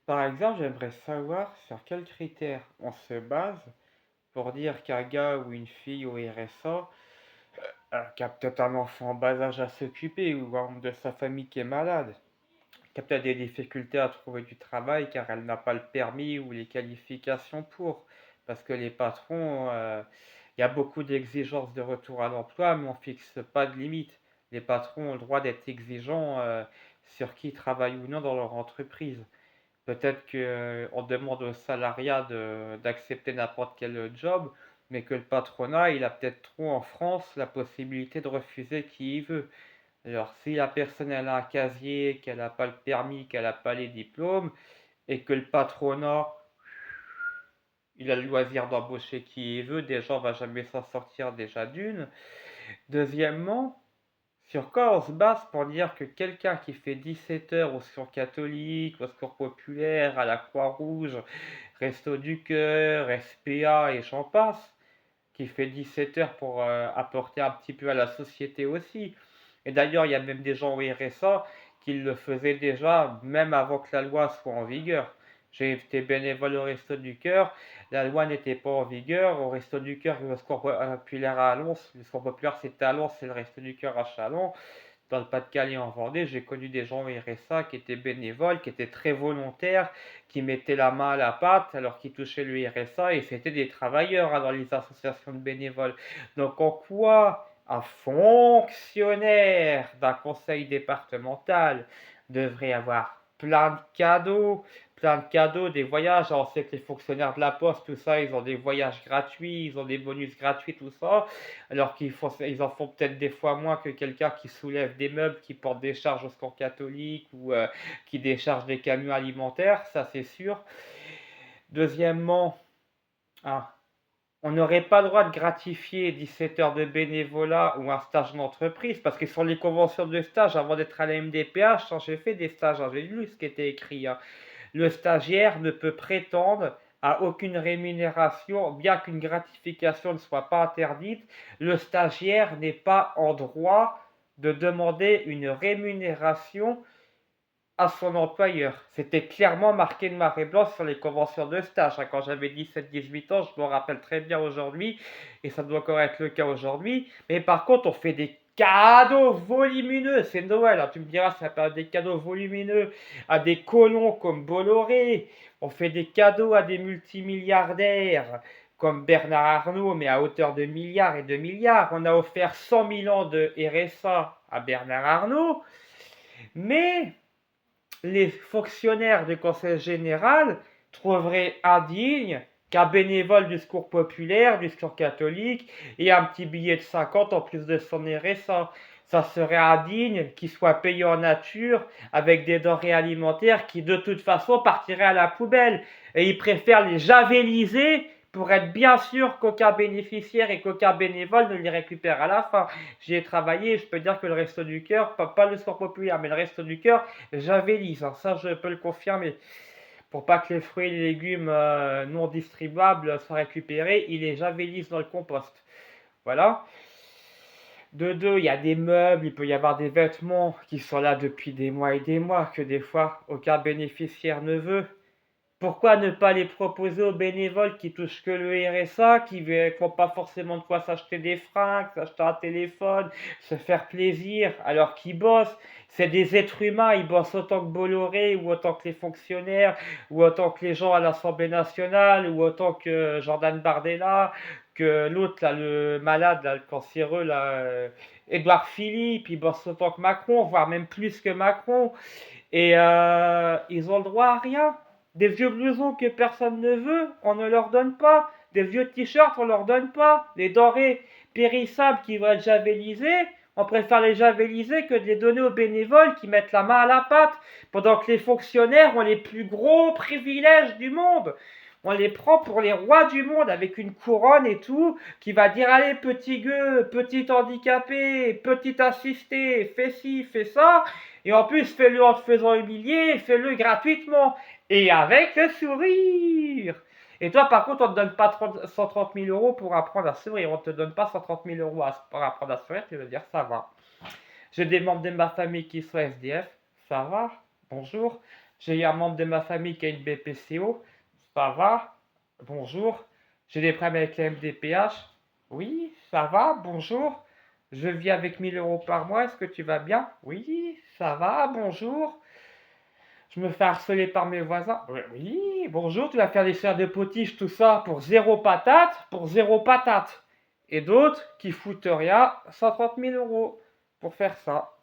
Par exemple, j'aimerais savoir sur quels critères on se base pour dire qu'un gars ou une fille au RSA, qui a peut-être un enfant en bas âge à s'occuper ou un membre de sa famille qui est malade, qui a peut-être des difficultés à trouver du travail car elle n'a pas le permis ou les qualifications pour. Parce que les patrons, il y a beaucoup d'exigences de retour à l'emploi, mais on fixe pas de limite. Les patrons ont le droit d'être exigeants sur qui travaille ou non dans leur entreprise. Peut-être qu'on demande au salariat d'accepter n'importe quel job, mais que le patronat, il a peut-être trop en France la possibilité de refuser qui il veut. Alors, si la personne elle a un casier, qu'elle n'a pas le permis, qu'elle n'a pas les diplômes, et que le patronat, il a le loisir d'embaucher qui il veut, déjà, on va jamais s'en sortir déjà d'une. Deuxièmement, sur quoi on se base pour dire que quelqu'un qui fait 17 heures au secours catholique, au secours populaire, à la Croix-Rouge, Resto du Cœur, SPA et j'en passe, qui fait 17 heures pour apporter un petit peu à la société aussi. Et d'ailleurs, il y a même des gens au RSA qui le faisaient déjà, même avant que la loi soit en vigueur. J'ai été bénévole au Resto du Cœur, la loi n'était pas en vigueur. Au Resto du Cœur, le secours populaire à Lons, le secours populaire c'était à Lons, c'est le Resto du Cœur à Chalon. Dans le Pas-de-Calais en Vendée, j'ai connu des gens au RSA qui étaient bénévoles, qui étaient très volontaires, qui mettaient la main à la pâte alors qu'ils touchaient le RSA et c'était des travailleurs dans les associations de bénévoles. Donc en quoi un fonctionnaire d'un conseil départemental devrait avoir plein de cadeaux, des voyages. Alors, on sait que les fonctionnaires de la poste, tout ça, ils ont des voyages gratuits, ils ont des bonus gratuits, tout ça. Alors ils en font peut-être des fois moins que quelqu'un qui soulève des meubles, qui porte des charges au secours catholique ou qui décharge des camions alimentaires, ça c'est sûr. Deuxièmement, ah, on n'aurait pas le droit de gratifier 17 heures de bénévolat ou un stage d'entreprise, parce que sur les conventions de stage, avant d'être à la MDPH, j'ai fait des stages, j'ai lu ce qui était écrit. Le stagiaire ne peut prétendre à aucune rémunération, bien qu'une gratification ne soit pas interdite. Le stagiaire n'est pas en droit de demander une rémunération à son employeur. C'était clairement marqué noir et blanc sur les conventions de stage. Quand j'avais 17-18 ans, je me rappelle très bien aujourd'hui, et ça doit encore être le cas aujourd'hui. Mais par contre, on fait des cadeaux volumineux. C'est Noël, hein. Tu me diras, ça peut être des cadeaux volumineux à des colons comme Bolloré. On fait des cadeaux à des multimilliardaires comme Bernard Arnault, mais à hauteur de milliards et de milliards. On a offert 100 000 ans de RSA à Bernard Arnault. Mais les fonctionnaires du conseil général trouveraient indigne qu'un bénévole du secours populaire, du secours catholique, ait un petit billet de 50 en plus de son RSA. Ça serait indigne qu'il soit payé en nature avec des denrées alimentaires qui de toute façon partiraient à la poubelle. Et ils préfèrent les javeliser pour être bien sûr qu'aucun bénéficiaire et qu'aucun bénévole ne les récupère à la fin. J'y ai travaillé, je peux dire que le Resto du Cœur, pas le secours populaire, mais le Resto du Cœur, j'avélise, hein, ça je peux le confirmer. Pour pas que les fruits et les légumes non distribuables soient récupérés, il les javélise dans le compost. Voilà. De deux, il y a des meubles, il peut y avoir des vêtements qui sont là depuis des mois et des mois, que des fois aucun bénéficiaire ne veut. Pourquoi ne pas les proposer aux bénévoles qui touchent que le RSA, qui n'ont pas forcément de quoi s'acheter des fringues, s'acheter un téléphone, se faire plaisir, alors qu'ils bossent? C'est des êtres humains, ils bossent autant que Bolloré, ou autant que les fonctionnaires, ou autant que les gens à l'Assemblée nationale, ou autant que Jordan Bardella, que l'autre, là, le malade, là, le cancéreux, là, Édouard Philippe, ils bossent autant que Macron, voire même plus que Macron. Et ils ont le droit à rien. Des vieux blousons que personne ne veut, on ne leur donne pas. Des vieux t-shirts, on leur donne pas. Des denrées périssables qui vont être javelisées, on préfère les javeliser que de les donner aux bénévoles qui mettent la main à la pâte, pendant que les fonctionnaires ont les plus gros privilèges du monde. On les prend pour les rois du monde avec une couronne et tout, qui va dire allez petit gueux, petit handicapé, petit assisté, fais ci, fais ça, et en plus fais-le en te faisant humilier, fais-le gratuitement, et avec le sourire. Et toi par contre on te donne pas 130 000 euros pour apprendre à sourire, on te donne pas 130 000 euros pour apprendre à sourire, tu veux dire ça va. J'ai des membres de ma famille qui sont SDF, ça va, bonjour. J'ai un membre de ma famille qui a une BPCO. Ça va? Bonjour. J'ai des problèmes avec la MDPH. Oui, ça va? Bonjour. Je vis avec 1 000 € par mois. Est-ce que tu vas bien? Oui, ça va? Bonjour. Je me fais harceler par mes voisins. Oui, oui, bonjour. Tu vas faire des serres de potiche, tout ça pour zéro patate, pour zéro patate. Et d'autres qui foutent rien, 130 000 € pour faire ça.